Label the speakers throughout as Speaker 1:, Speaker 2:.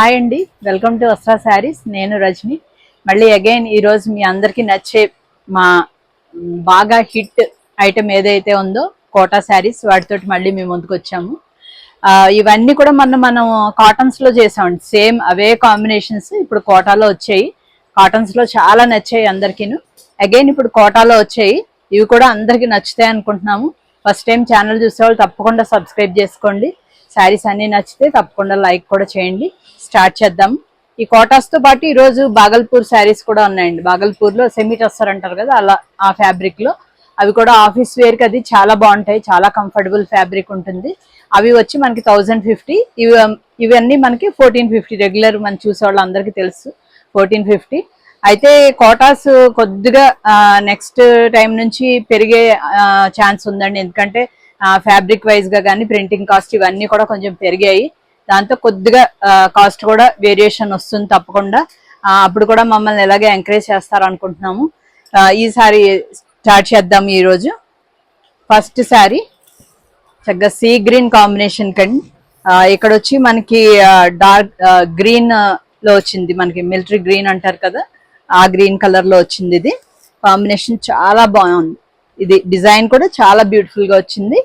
Speaker 1: Hi అండి, welcome to వస్త్రా saris. నేను రజని. మళ్ళీ అగైన్ ఈరోజు మీ అందరికీ నచ్చే మా బాగా హిట్ ఐటమ్ ఏదైతే ఉందో కోటా శారీస్, వాటితోటి మళ్ళీ మేము ముందుకు వచ్చాము. ఇవన్నీ కూడా మనం కాటన్స్లో చేసామండి. సేమ్ అవే కాంబినేషన్స్ ఇప్పుడు కోటాలో వచ్చాయి. కాటన్స్లో చాలా నచ్చాయి అందరికీను. అగైన్ ఇప్పుడు కోటాలో వచ్చాయి. ఇవి కూడా అందరికీ నచ్చుతాయి అనుకుంటున్నాము. ఫస్ట్ టైం ఛానల్ చూసేవాళ్ళు తప్పకుండా సబ్స్క్రైబ్ చేసుకోండి. శారీస్ అన్ని నచ్చితే తప్పకుండా లైక్ కూడా చేయండి. స్టార్ట్ చేద్దాం. ఈ కోటాస్ తో పాటు ఈరోజు బాగల్పూర్ శారీస్ కూడా ఉన్నాయండి. బాగల్పూర్ లో సెమీ టస్సర్ అంటారు కదా, అలా ఆ ఫ్యాబ్రిక్ లో అవి కూడా ఆఫీస్ వేర్ కి అది చాలా బాగుంటాయి. చాలా కంఫర్టబుల్ ఫ్యాబ్రిక్ ఉంటుంది. అవి వచ్చి మనకి 1050. ఇవన్నీ మనకి 1450. రెగ్యులర్ మనం చూసే వాళ్ళు అందరికీ తెలుసు 1450. అయితే కోటాస్ కొద్దిగా నెక్స్ట్ టైం నుంచి పెరిగే ఛాన్స్ ఉందండి. ఎందుకంటే ఫ్యాబ్రిక్ వైజ్ గా కానీ ప్రింటింగ్ కాస్ట్ ఇవన్నీ కూడా కొంచెం పెరిగాయి. దాంతో కొద్దిగా కాస్ట్ కూడా వేరియేషన్ వస్తుంది తప్పకుండా. అప్పుడు కూడా మమ్మల్ని ఎలాగే ఎంకరేజ్ చేస్తారు అనుకుంటున్నాము. ఈసారి స్టార్ట్ చేద్దాం. ఈరోజు ఫస్ట్ శారీ చక్కగా సీ గ్రీన్ కాంబినేషన్ కండి. ఇక్కడ వచ్చి మనకి డార్క్ గ్రీన్ లో వచ్చింది. మనకి మిలిటరీ గ్రీన్ అంటారు కదా, ఆ గ్రీన్ కలర్ లో వచ్చింది. ఇది కాంబినేషన్ చాలా బాగుంది. ఇది డిజైన్ కూడా చాలా బ్యూటిఫుల్ గా వచ్చింది.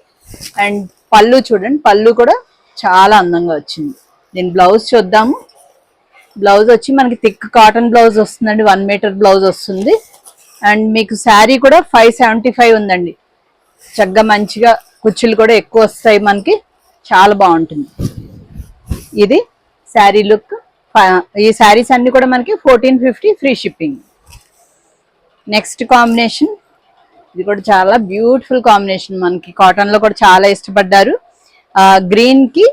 Speaker 1: అండ్ పళ్ళు చూడండి, పళ్ళు కూడా చాలా అందంగా వచ్చింది. దీని బ్లౌజ్ చూద్దాము. బ్లౌజ్ వచ్చి మనకి థిక్ కాటన్ బ్లౌజ్ వస్తుందండి. 1 మీటర్ బ్లౌజ్ వస్తుంది. అండ్ మీకు శారీ కూడా 575 ఉందండి. చక్కగా మంచిగా కుచ్చులు కూడా ఎక్కువ వస్తాయి మనకి. చాలా బాగుంటుంది. ఇది శారీ లుక్. ఈ శారీస్ అన్ని కూడా మనకి 1450 ఫ్రీ షిప్పింగ్. నెక్స్ట్ కాంబినేషన్, ఇది కూడా చాలా బ్యూటిఫుల్ కాంబినేషన్. మనకి కాటన్ లో కూడా చాలా ఇష్టపడ్డారు. గ్రీన్ కి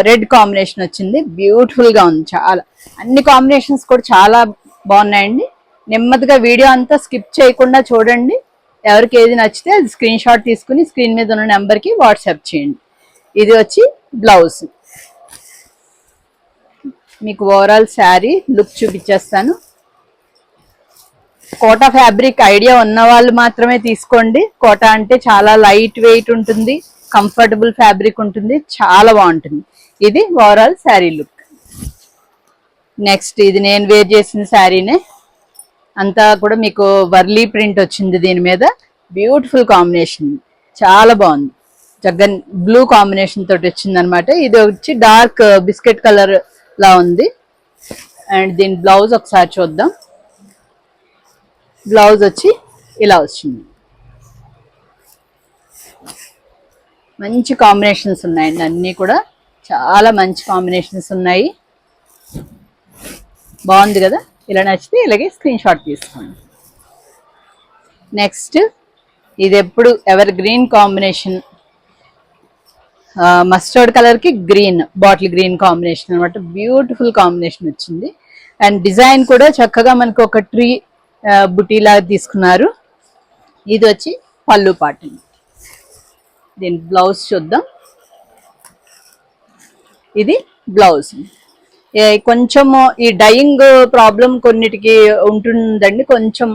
Speaker 1: రెడ్ కాంబినేషన్ వచ్చింది. బ్యూటిఫుల్ గా ఉంది. చాలా అన్ని కాంబినేషన్స్ కూడా చాలా బాగున్నాయండి. నెమ్మదిగా వీడియో అంతా స్కిప్ చేయకుండా చూడండి. ఎవరికి ఏది నచ్చితే అది స్క్రీన్ షాట్ తీసుకుని స్క్రీన్ మీద ఉన్న నెంబర్ కి వాట్సాప్ చేయండి. ఇది వచ్చి బ్లౌజ్. మీకు ఓవరాల్ శారీ లుక్ చూపించేస్తాను. కోటా ఫ్యాబ్రిక్ ఐడియా ఉన్న వాళ్ళు మాత్రమే తీసుకోండి. కోటా అంటే చాలా లైట్ వెయిట్ ఉంటుంది, కంఫర్టబుల్ ఫ్యాబ్రిక్ ఉంటుంది, చాలా బాగుంటుంది. ఇది ఓవరాల్ శారీ లుక్. నెక్స్ట్ ఇది నేను వేర్ చేసిన శారీనే. అంతా కూడా మీకు వర్లీ ప్రింట్ వచ్చింది దీని మీద. బ్యూటిఫుల్ కాంబినేషన్, చాలా బాగుంది. చక్కగా బ్లూ కాంబినేషన్ తోటి వచ్చింది అనమాట. ఇది వచ్చి డార్క్ బిస్కెట్ కలర్ లా ఉంది. అండ్ దీని బ్లౌజ్ ఒకసారి చూద్దాం. బ్లౌజ్ వచ్చి ఇలా వచ్చింది. మంచి కాంబినేషన్స్ ఉన్నాయండి. అన్నీ కూడా చాలా మంచి కాంబినేషన్స్ ఉన్నాయి. బాగుంది కదా. ఇలా నచ్చితే ఇలాగే స్క్రీన్ షాట్ తీసుకోండి. నెక్స్ట్ ఇది ఎప్పుడు ever green combination. Mustard colour కి గ్రీన్, బాటిల్ గ్రీన్ కాంబినేషన్ అనమాట. బ్యూటిఫుల్ కాంబినేషన్ వచ్చింది. అండ్ డిజైన్ కూడా చక్కగా మనకు ఒక ట్రీ బుటీ లాగా తీసుకున్నారు. ఇది వచ్చి పళ్ళు పాటు. దీని బ్లౌజ్ చూద్దాం. ఇది బ్లౌజ్. కొంచెము ఈ డైయింగ్ ప్రాబ్లం కొన్నిటికి ఉంటుందండి. కొంచెం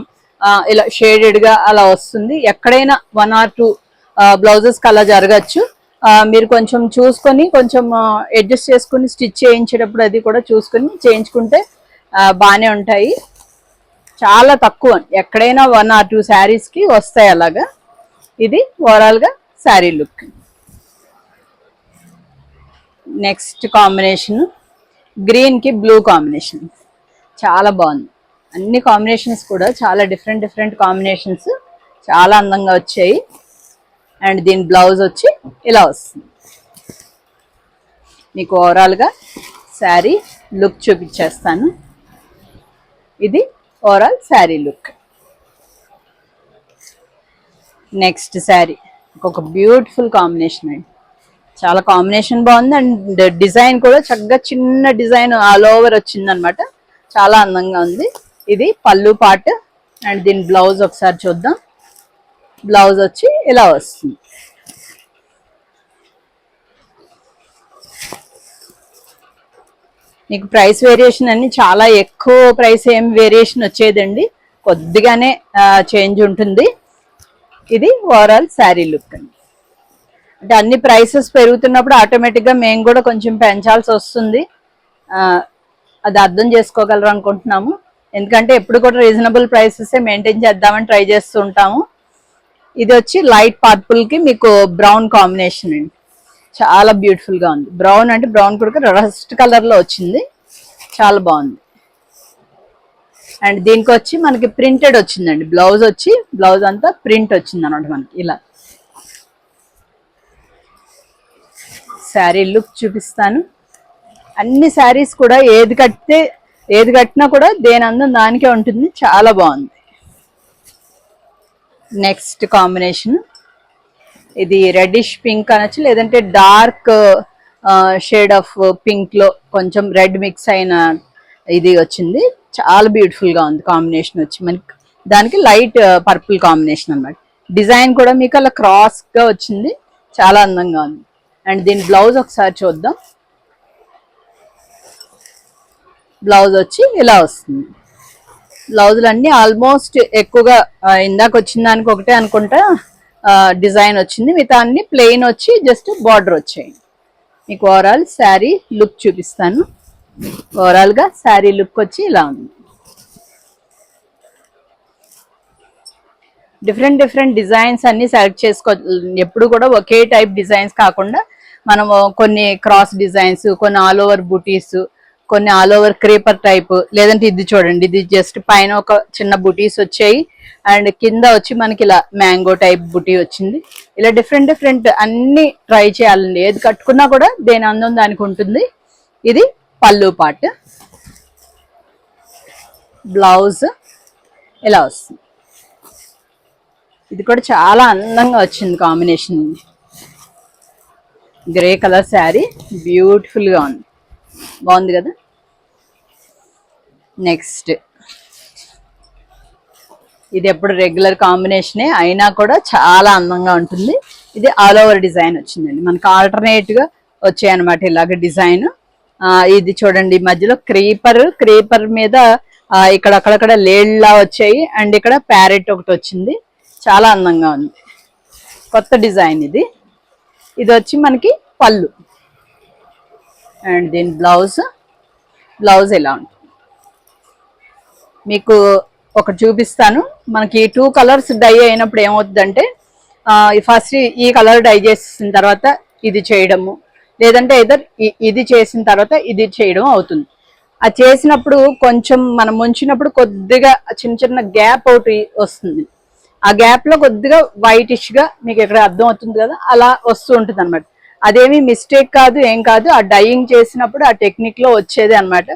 Speaker 1: ఇలా షేడెడ్ గా అలా వస్తుంది. ఎక్కడైనా 1 or 2 బ్లౌజెస్ కి అలా జరగచ్చు. మీరు కొంచెం చూసుకొని కొంచెం అడ్జస్ట్ చేసుకుని స్టిచ్ చేయించేటప్పుడు అది కూడా చూసుకొని చేయించుకుంటే బాగానే ఉంటాయి. చాలా తక్కువ, ఎక్కడైనా 1 or 2 శారీస్ కి వస్తాయి అలాగా. ఇది ఓవరాల్ గా sari look. Next combination green కి బ్లూ కాంబినేషన్. చాలా బాగుంది. అన్ని కాంబినేషన్స్ కూడా చాలా డిఫరెంట్ కాంబినేషన్స్, చాలా అందంగా వచ్చాయి. అండ్ దీని బ్లౌజ్ వచ్చి ఇలా వస్తుంది. మీకు ఓవరాల్ గా శారీ లుక్ చూపించేస్తాను. ఇది overall sari look. Next sari ఒక బ్యూటిఫుల్ కాంబినేషన్ అండి. చాలా కాంబినేషన్ బాగుంది. అండ్ డిజైన్ కూడా చక్కగా చిన్న డిజైన్ ఆల్ ఓవర్ వచ్చింది అనమాట. చాలా అందంగా ఉంది. ఇది పళ్ళు పార్ట్. అండ్ దీని బ్లౌజ్ ఒకసారి చూద్దాం. బ్లౌజ్ వచ్చి ఇలా వస్తుంది. మీకు ప్రైస్ వేరియేషన్ అన్ని చాలా ఎక్కువ ప్రైస్ ఏం వేరియేషన్ వచ్చేదండి, కొద్దిగానే చేంజ్ ఉంటుంది. ఇది ఓవరాల్ శారీ లుక్ అండి. అంటే అన్ని ప్రైసెస్ పెరుగుతున్నప్పుడు ఆటోమేటిక్గా మేము కూడా కొంచెం పెంచాల్సి వస్తుంది. అది అర్థం చేసుకోగలరు అనుకుంటున్నాము. ఎందుకంటే ఎప్పుడు కూడా రీజనబుల్ ప్రైసెస్ మెయింటైన్ చేద్దామని ట్రై చేస్తూ ఉంటాము. ఇది వచ్చి లైట్ పర్పుల్ కి మీకు బ్రౌన్ కాంబినేషన్ అండి. చాలా బ్యూటిఫుల్ గా ఉంది. బ్రౌన్ అంటే బ్రౌన్ కూడా రస్ట్ కలర్ లో వచ్చింది, చాలా బాగుంది. అండ్ దీనికి వచ్చి మనకి ప్రింటెడ్ వచ్చిందండి. బ్లౌజ్ వచ్చి బ్లౌజ్ అంతా ప్రింట్ వచ్చింది అనమాట మనకి. ఇలా శారీ లుక్ చూపిస్తాను. అన్ని శారీస్ కూడా ఏది కట్టినా కూడా దేని అందం దానికే ఉంటుంది. చాలా బాగుంది. నెక్స్ట్ కాంబినేషన్ ఇది రెడ్డిష్ పింక్ అనొచ్చు, లేదంటే డార్క్ షేడ్ ఆఫ్ పింక్ లో కొంచెం రెడ్ మిక్స్ అయిన ఇది వచ్చింది. చాలా బ్యూటిఫుల్ గా ఉంది కాంబినేషన్ వచ్చి మనకి. దానికి లైట్ పర్పుల్ కాంబినేషన్ అన్నమాట. డిజైన్ కూడా మీకు అలా క్రాస్ గా వచ్చింది, చాలా అందంగా ఉంది. అండ్ దీని బ్లౌజ్ ఒకసారి చూద్దాం. బ్లౌజ్ వచ్చి ఇలా వస్తుంది. బ్లౌజులు అన్ని ఆల్మోస్ట్ ఎక్కువగా ఇందాక వచ్చిన దానికి ఒకటే అనుకుంటా డిజైన్ వచ్చింది. మిగతా అన్ని ప్లెయిన్ వచ్చి జస్ట్ బార్డర్ వచ్చాయి. మీకు ఓవరాల్ శారీ లుక్ చూపిస్తాను. ఓవరాల్ గా శారీ లుక్ వచ్చి ఇలా ఉంది. డిఫరెంట్ డిజైన్స్ అన్ని సెలెక్ట్ చేసుకో. ఎప్పుడు కూడా ఒకే టైప్ డిజైన్స్ కాకుండా మనము కొన్ని క్రాస్ డిజైన్స్, కొన్ని ఆల్ ఓవర్ బుటీస్, కొన్ని ఆల్ ఓవర్ క్రీపర్ టైప్, లేదంటే ఇది చూడండి, ఇది జస్ట్ పైన ఒక చిన్న బుటీస్ వచ్చాయి అండ్ కింద వచ్చి మనకి ఇలా మ్యాంగో టైప్ బుటీ వచ్చింది. ఇలా డిఫరెంట్ అన్ని ట్రై చేయాలండి. ఏది కట్టుకున్నా కూడా దేని అందం దానికి ఉంటుంది. ఇది పళ్ళు పార్ట్. బ్లౌజ్ ఇలా వస్తుంది. ఇది కూడా చాలా అందంగా వచ్చింది combination. Grey colour sari beautiful గా ఉంది, బాగుంది కదా. నెక్స్ట్ ఇది ఎప్పుడు రెగ్యులర్ కాంబినేషనే అయినా కూడా చాలా అందంగా ఉంటుంది. ఇది ఆల్ ఓవర్ డిజైన్ వచ్చిందండి. మనకు ఆల్టర్నేట్ గా వచ్చాయి అనమాట ఇలాగ డిజైన్. ఇది చూడండి, మధ్యలో క్రీపర్ మీద ఇక్కడ అక్కడక్కడ లేళ్లా వచ్చాయి అండ్ ఇక్కడ ప్యారెట్ ఒకటి వచ్చింది. చాలా అందంగా ఉంది. కొత్త డిజైన్ ఇది. ఇది వచ్చి మనకి పళ్ళు అండ్ దీని బ్లౌజ్ ఎలా ఉంటుంది మీకు ఒకటి చూపిస్తాను. మనకి 2 కలర్స్ డై అయినప్పుడు ఏమవుతుందంటే ఫస్ట్ ఈ కలర్ డై చేసిన తర్వాత ఇది చేయడము, లేదంటే ఇది చేసిన తర్వాత ఇది చేయడం అవుతుంది. అది చేసినప్పుడు కొంచెం మనం ముంచినప్పుడు కొద్దిగా చిన్న గ్యాప్ ఒకటి వస్తుంది. ఆ గ్యాప్ లో కొద్దిగా వైటిష్ గా మీకు ఇక్కడ అర్థం అవుతుంది కదా, అలా వస్తూ ఉంటుంది అనమాట. అదేమి మిస్టేక్ కాదు, ఏం కాదు. ఆ డైయింగ్ చేసినప్పుడు ఆ టెక్నిక్ లో వచ్చేది అనమాట.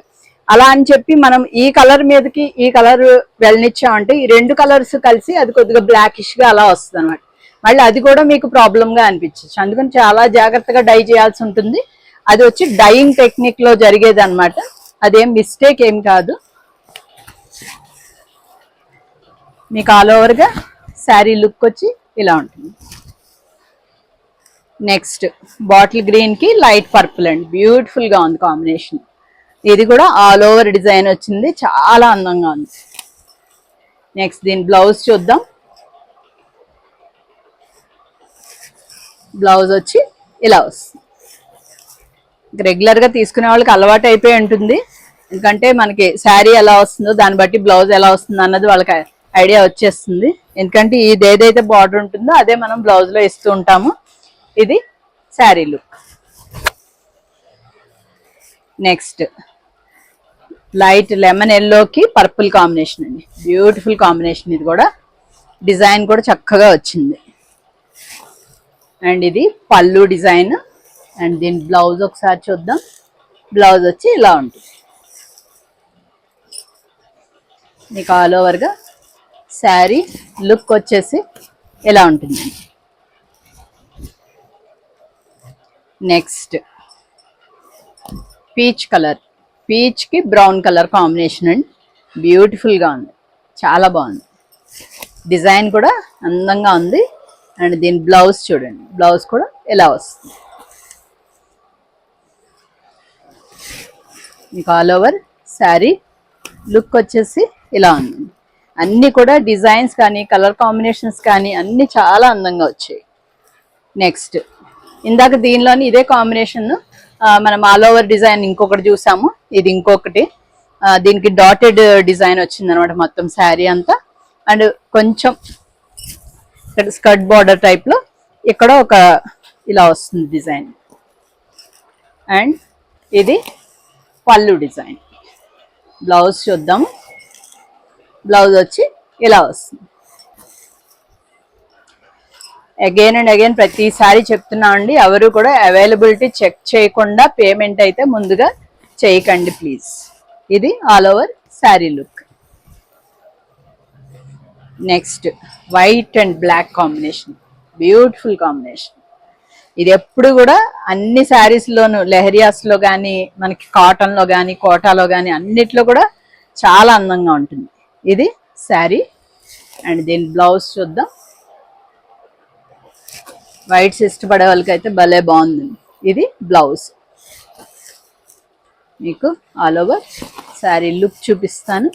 Speaker 1: అలా అని చెప్పి మనం ఈ కలర్ మీదకి ఈ కలర్ వెళ్ళనిచ్చామంటే ఈ 2 కలర్స్ కలిసి అది కొద్దిగా బ్లాకిష్ గా అలా వస్తుంది అనమాట. మళ్ళీ అది కూడా మీకు ప్రాబ్లం గా అనిపించచ్చు. అందుకని చాలా జాగ్రత్తగా డై చేయాల్సి ఉంటుంది. అది వచ్చి డైయింగ్ టెక్నిక్ లో జరిగేది అనమాట. అదేం మిస్టేక్ ఏం కాదు. మీకు ఆల్ ఓవర్ గా శారీ లుక్ వచ్చి ఇలా ఉంటుంది. నెక్స్ట్ బాటిల్ గ్రీన్ కి లైట్ పర్పుల్ అండి. బ్యూటిఫుల్ గా ఉంది కాంబినేషన్. ఇది కూడా ఆల్ ఓవర్ డిజైన్ వచ్చింది, చాలా అందంగా ఉంది. నెక్స్ట్ దీని బ్లౌజ్ చూద్దాం. బ్లౌజ్ వచ్చి ఇలా వస్తుంది. రెగ్యులర్ గా తీసుకునే వాళ్ళకి అలవాటు అయిపోయి ఉంటుంది. ఎందుకంటే మనకి శారీ ఎలా వస్తుందో దాన్ని బట్టి బ్లౌజ్ ఎలా వస్తుంది అన్నది వాళ్ళకి ఐడియా వచ్చేస్తుంది. ఎందుకంటే ఇది ఏదైతే బార్డర్ ఉంటుందో అదే మనం బ్లౌజ్ లో ఇస్తూ ఉంటాము. ఇది sari look. Next light lemon ఎల్లోకి పర్పుల్ కాంబినేషన్ అండి. Beautiful combination. ఇది కూడా డిజైన్ కూడా చక్కగా వచ్చింది. అండ్ ఇది పళ్ళు డిజైన్. అండ్ దీని బ్లౌజ్ ఒకసారి చూద్దాం. బ్లౌజ్ వచ్చి ఇలా ఉంటుంది. మీకు ఆల్ ఓవర్గా శారీ లుక్ వచ్చేసి ఇలా ఉంటుంది. నెక్స్ట్ పీచ్ కలర్, పీచ్ కి బ్రౌన్ కలర్ కాంబినేషన్ అండి. బ్యూటిఫుల్ గా ఉంది, చాలా బాగుంది. డిజైన్ కూడా అందంగా ఉంది. అండ్ దీని బ్లౌజ్ చూడండి, బ్లౌజ్ కూడా ఎలా వస్తుంది. మీకు ఆల్ ఓవర్ శారీ లుక్ వచ్చేసి ఇలా ఉంది. అన్ని కూడా డిజైన్స్ కానీ కలర్ కాంబినేషన్స్ కానీ అన్ని చాలా అందంగా వచ్చాయి. నెక్స్ట్ ఇందాక దీనిలోని ఇదే కాంబినేషన్ మనం ఆల్ ఓవర్ డిజైన్ ఇంకొకటి చూసాము, ఇది ఇంకొకటి. దీనికి డాటెడ్ డిజైన్ వచ్చింది అనమాట మొత్తం శారీ అంతా. అండ్ కొంచెం స్కర్ట్ బార్డర్ టైప్ లో ఇక్కడ ఒక ఇలా వస్తుంది డిజైన్. అండ్ ఇది పళ్ళు డిజైన్. బ్లౌజ్ చూద్దాము. బ్లౌజ్ వచ్చి ఇలా వస్తుంది. అగైన్ అండ్ అగైన్ ప్రతిసారి చెప్తున్నా అండి, ఎవరు కూడా అవైలబిలిటీ చెక్ చేయకుండా పేమెంట్ అయితే ముందుగా చేయకండి ప్లీజ్. ఇది all over sari look. Next white and black combination, beautiful combination. ఇది ఎప్పుడు కూడా అన్ని శారీస్లోను, లెహరియాస్లో కానీ మనకి కాటన్లో కానీ కోటాలో కానీ అన్నిట్లో కూడా చాలా అందంగా ఉంటుంది. ఇది శారీ. అండ్ దీని బ్లౌజ్ చూద్దాం. వైట్స్ ఇష్టపడే వాళ్ళకి అయితే భలే బాగుంది. ఇది బ్లౌజ్. మీకు ఆల్ ఓవర్ శారీ లుక్ చూపిస్తాను.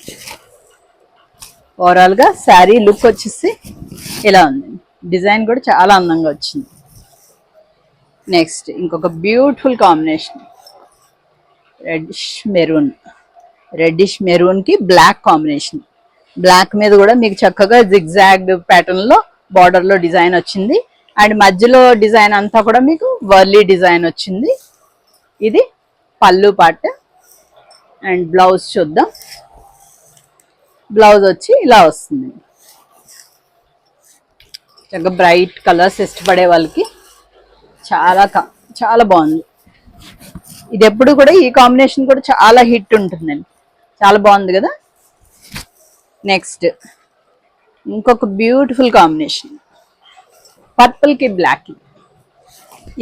Speaker 1: ఓవరాల్గా శారీ లుక్ వచ్చేసి ఇలా ఉంది. డిజైన్ కూడా చాలా అందంగా వచ్చింది. నెక్స్ట్ ఇంకొక బ్యూటిఫుల్ కాంబినేషన్, రెడ్డిష్ మెరూన్కి బ్లాక్ కాంబినేషన్. బ్లాక్ మీద కూడా మీకు చక్కగా జిగ్జాగ్ ప్యాటర్న్లో బార్డర్లో డిజైన్ వచ్చింది. అండ్ మధ్యలో డిజైన్ అంతా కూడా మీకు వర్లీ డిజైన్ వచ్చింది. ఇది పళ్ళు పార్ట్. అండ్ బ్లౌజ్ చూద్దాం. బ్లౌజ్ వచ్చి ఇలా వస్తుంది. చక్కగా బ్రైట్ కలర్స్ ఇష్టపడే వాళ్ళకి చాలా బాగుంది. ఇది ఎప్పుడు కూడా ఈ కాంబినేషన్ కూడా చాలా హిట్ ఉంటుందండి. చాలా బాగుంది కదా. నెక్స్ట్ ఇంకొక బ్యూటిఫుల్ కాంబినేషన్, పర్పుల్ కి బ్లాక్.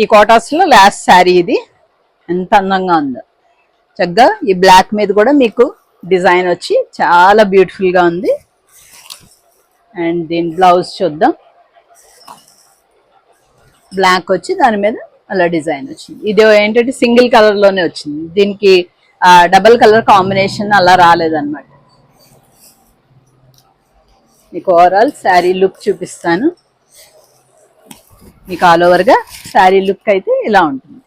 Speaker 1: ఈ కోటాస్ లో లాస్ట్ శారీ ఇది. ఎంత అందంగా ఉందో చక్కగా. ఈ బ్లాక్ మీద కూడా మీకు డిజైన్ వచ్చి చాలా బ్యూటిఫుల్ గా ఉంది. అండ్ దీని బ్లౌజ్ చూద్దాం. బ్లాక్ వచ్చి దాని మీద అలా డిజైన్ వచ్చింది. ఇది ఏంటంటే సింగిల్ కలర్ లోనే వచ్చింది. దీనికి డబల్ కలర్ కాంబినేషన్ అలా రాలేదన్నమాట. మీకు ఓవరాల్ శారీ లుక్ చూపిస్తాను. మీకు ఆల్ ఓవర్గా శారీ లుక్ అయితే ఇలా ఉంటుంది.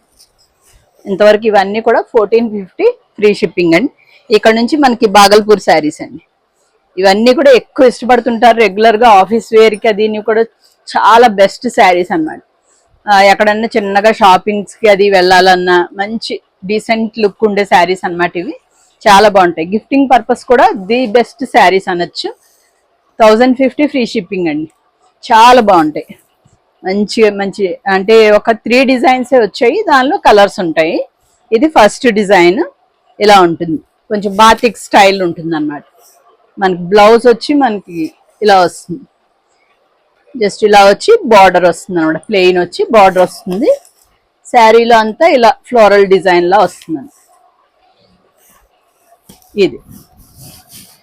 Speaker 1: ఇంతవరకు ఇవన్నీ కూడా 1450 ఫ్రీ షిప్పింగ్ అండి. ఇక్కడ నుంచి మనకి బాగల్పూర్ శారీస్ అండి. ఇవన్నీ కూడా ఎక్కువ ఇష్టపడుతుంటారు రెగ్యులర్గా ఆఫీస్ వేర్కి. అది కూడా చాలా బెస్ట్ శారీస్ అన్నమాట. ఎక్కడన్నా చిన్నగా షాపింగ్స్కి అది వెళ్ళాలన్నా మంచి డీసెంట్ లుక్ ఉండే శారీస్ అన్నమాట ఇవి. చాలా బాగుంటాయి. గిఫ్టింగ్ పర్పస్ కూడా ది బెస్ట్ శారీస్ అనొచ్చు. 1050 ఫ్రీ షిప్పింగ్ అండి. చాలా బాగుంటాయి. మంచి అంటే ఒక 3 డిజైన్సే వచ్చాయి, దానిలో కలర్స్ ఉంటాయి. ఇది ఫస్ట్ డిజైన్ ఇలా ఉంటుంది. కొంచెం బాతిక్ స్టైల్ ఉంటుంది అన్నమాట. మనకి బ్లౌజ్ వచ్చి మనకి ఇలా వస్తుంది. జస్ట్ ఇలా వచ్చి బార్డర్ వస్తుంది అనమాట. ప్లెయిన్ వచ్చి బార్డర్ వస్తుంది. శారీలో అంతా ఇలా ఫ్లోరల్ డిజైన్ లా వస్తుంది. ఇది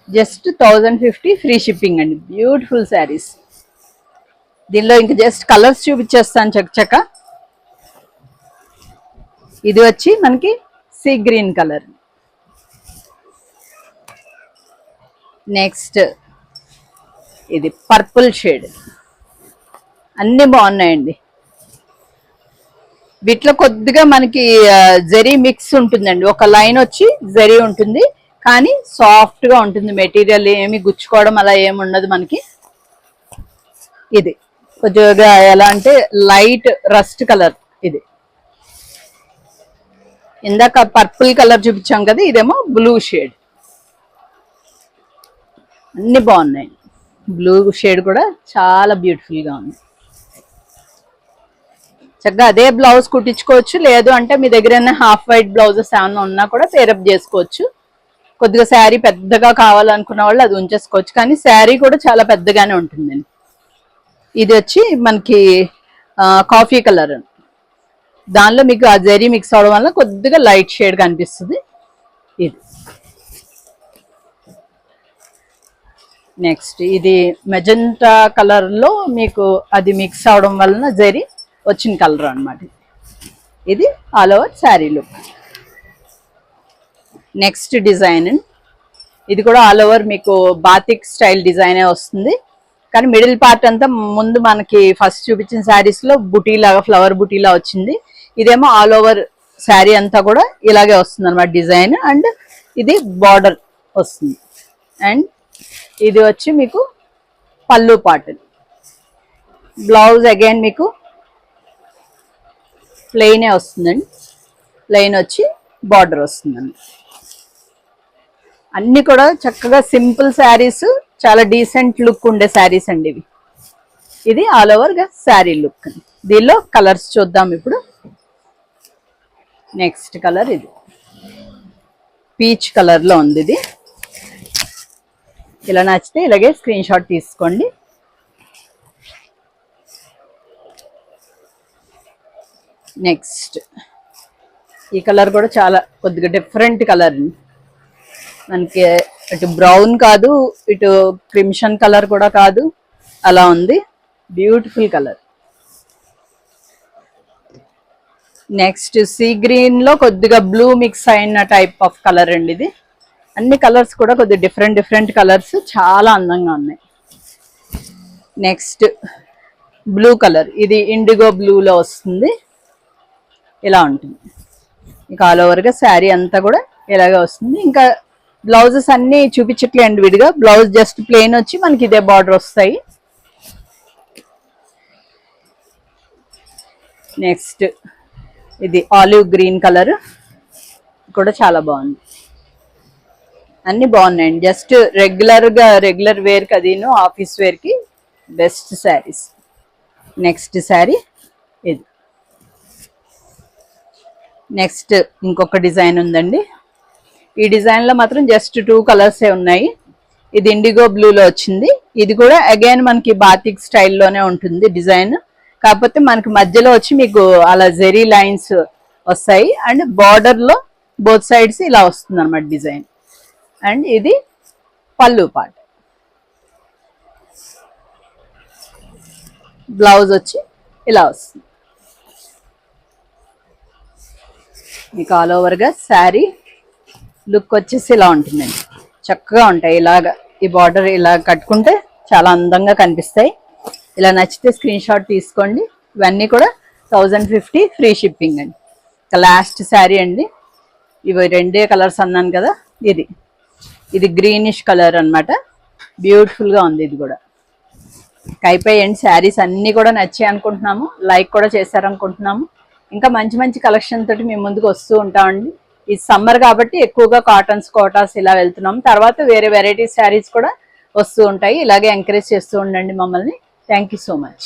Speaker 1: జస్ట్ 1050 ఫ్రీ షిప్పింగ్ అండి. బ్యూటిఫుల్ శారీస్. దీనిలో ఇంక జస్ట్ కలర్స్ చూపించేస్తాను చక్క. ఇది వచ్చి మనకి సీ గ్రీన్ కలర్. నెక్స్ట్ ఇది పర్పుల్ షేడ్. అన్ని బాగున్నాయండి. వీటిలో కొద్దిగా మనకి జరీ మిక్స్ ఉంటుందండి. ఒక లైన్ వచ్చి జరీ ఉంటుంది, కానీ సాఫ్ట్ గా ఉంటుంది మెటీరియల్. ఏమి గుచ్చుకోవడం అలా ఏమి ఉండదు మనకి. ఇది కొద్దిగా ఎలా అంటే లైట్ రస్ట్ కలర్. ఇది ఇందాక పర్పుల్ కలర్ చూపించాం కదా, ఇదేమో బ్లూ షేడ్. అన్ని బాగున్నాయి. బ్లూ షేడ్ కూడా చాలా బ్యూటిఫుల్ గా ఉంది. చక్కగా అదే బ్లౌజ్ కుట్టించుకోవచ్చు. లేదు అంటే మీ దగ్గర హాఫ్ వైట్ బ్లౌజెస్ ఏమన్నా ఉన్నా కూడా పేరప్ చేసుకోవచ్చు. కొద్దిగా శారీ పెద్దగా కావాలనుకున్న వాళ్ళు అది ఉంచేసుకోవచ్చు. కానీ శారీ కూడా చాలా పెద్దగానే ఉంటుందండి. ఇది వచ్చి మనకి కాఫీ కలర్. దానిలో మీకు ఆ జరీ మిక్స్ అవడం వల్ల కొద్దిగా లైట్ షేడ్ కనిపిస్తుంది. ఇది నెక్స్ట్ ఇది మెజెంటా కలర్ లో మీకు అది మిక్స్ అవడం వలన జరీ వచ్చిన కలర్ అన్నమాట. ఇది all over sari look. Next design, ఇది కూడా ఆల్ ఓవర్ మీకు బాతిక్ స్టైల్ డిజైనే వస్తుంది. కానీ మిడిల్ పార్ట్ అంతా ముందు మనకి ఫస్ట్ చూపించిన శారీస్ లో బుటీ లాగా ఫ్లవర్ బుటీ లా వచ్చింది. ఇదేమో ఆల్ ఓవర్ శారీ అంతా కూడా ఇలాగే వస్తుంది అనమాట డిజైన్. అండ్ ఇది బార్డర్ వస్తుంది. అండ్ ఇది వచ్చి మీకు పళ్ళు పార్ట్. బ్లౌజ్ అగైన్ మీకు ప్లెయినే వస్తుందండి. ప్లెయిన్ వచ్చి బార్డర్ వస్తుందండి. అన్ని కూడా చక్కగా సింపుల్ శారీస్, చాలా డీసెంట్ లుక్ ఉండే శారీస్ అండి ఇవి. ఇది ఆల్ ఓవర్ గా శారీ లుక్. దీనిలో కలర్స్ చూద్దాం ఇప్పుడు. నెక్స్ట్ కలర్ ఇది పీచ్ కలర్ లో ఉంది. ఇది ఇలా నచ్చితే ఇలాగే స్క్రీన్ షాట్ తీసుకోండి. నెక్స్ట్ ఈ కలర్ కూడా చాలా కొద్దిగా డిఫరెంట్ కలర్. మనకి ఇటు బ్రౌన్ కాదు, ఇటు క్రిమ్షన్ కలర్ కూడా కాదు, అలా ఉంది. Beautiful colour. Next sea green లో కొద్దిగా బ్లూ మిక్స్ అయిన టైప్ ఆఫ్ కలర్ అండి ఇది. అన్ని కలర్స్ కూడా కొద్దిగా డిఫరెంట్ డిఫరెంట్ కలర్స్, చాలా అందంగా ఉన్నాయి. నెక్స్ట్ బ్లూ కలర్, ఇది ఇండిగో బ్లూలో వస్తుంది. ఇలా ఉంటుంది. ఇంకా ఆల్ ఓవర్గా శారీ అంతా కూడా ఇలాగే వస్తుంది. ఇంకా బ్లౌజెస్ అన్ని చూపించట్లేండి విడిగా. బ్లౌజ్ జస్ట్ ప్లెయిన్ వచ్చి మనకి ఇదే బార్డర్ వస్తాయి. నెక్స్ట్ ఇది ఆలివ్ గ్రీన్ కలర్ కూడా చాలా బాగుంది. అన్ని బాగున్నాయండి. జస్ట్ రెగ్యులర్ వేర్ కదీను, ఆఫీస్ వేర్ కి బెస్ట్ శారీస్. నెక్స్ట్ శారీ ఇది. నెక్స్ట్ ఇంకొక డిజైన్ ఉందండి. ఈ డిజైన్ లో మాత్రం జస్ట్ 2 కలర్సే ఉన్నాయి. ఇది ఇండిగో బ్లూలో వచ్చింది. ఇది కూడా అగైన్ మనకి బాతిక్ స్టైల్లోనే ఉంటుంది డిజైన్. కాకపోతే మనకి మధ్యలో వచ్చి మీకు అలా జెరీ లైన్స్ వస్తాయి. అండ్ బార్డర్ లో బోత్ సైడ్స్ ఇలా వస్తుంది అనమాట డిజైన్. అండ్ ఇది పళ్ళు పార్ట్. బ్లౌజ్ వచ్చి ఇలా వస్తుంది. మీకు ఆల్ ఓవర్గా శారీ లుక్ వచ్చేసి ఇలా ఉంటుందండి. చక్కగా ఉంటాయి. ఇలాగా ఈ బార్డర్ ఇలా కట్టుకుంటే చాలా అందంగా కనిపిస్తాయి. ఇలా నచ్చితే స్క్రీన్ షాట్ తీసుకోండి. ఇవన్నీ కూడా 1050 ఫ్రీ షిప్పింగ్ అండి. లాస్ట్ శారీ అండి. ఇవి 2 కలర్స్ అన్నాను కదా. ఇది గ్రీనిష్ కలర్ అనమాట. బ్యూటిఫుల్గా ఉంది. ఇది కూడా అయిపోయాయండి. శారీస్ అన్నీ కూడా నచ్చాయి అనుకుంటున్నాము. లైక్ కూడా చేశారనుకుంటున్నాము. ఇంకా మంచి మంచి కలెక్షన్ తోటి మేము ముందుకు వస్తూ ఉంటామండి. ఇది సమ్మర్ కాబట్టి ఎక్కువగా కాటన్స్, కోటాస్ ఇలా వెళ్తున్నాము. తర్వాత వేరే వెరైటీ శారీస్ కూడా వస్తూ ఉంటాయి. ఇలాగే ఎంకరేజ్ చేస్తూ ఉండండి మమ్మల్ని. Thank you so much.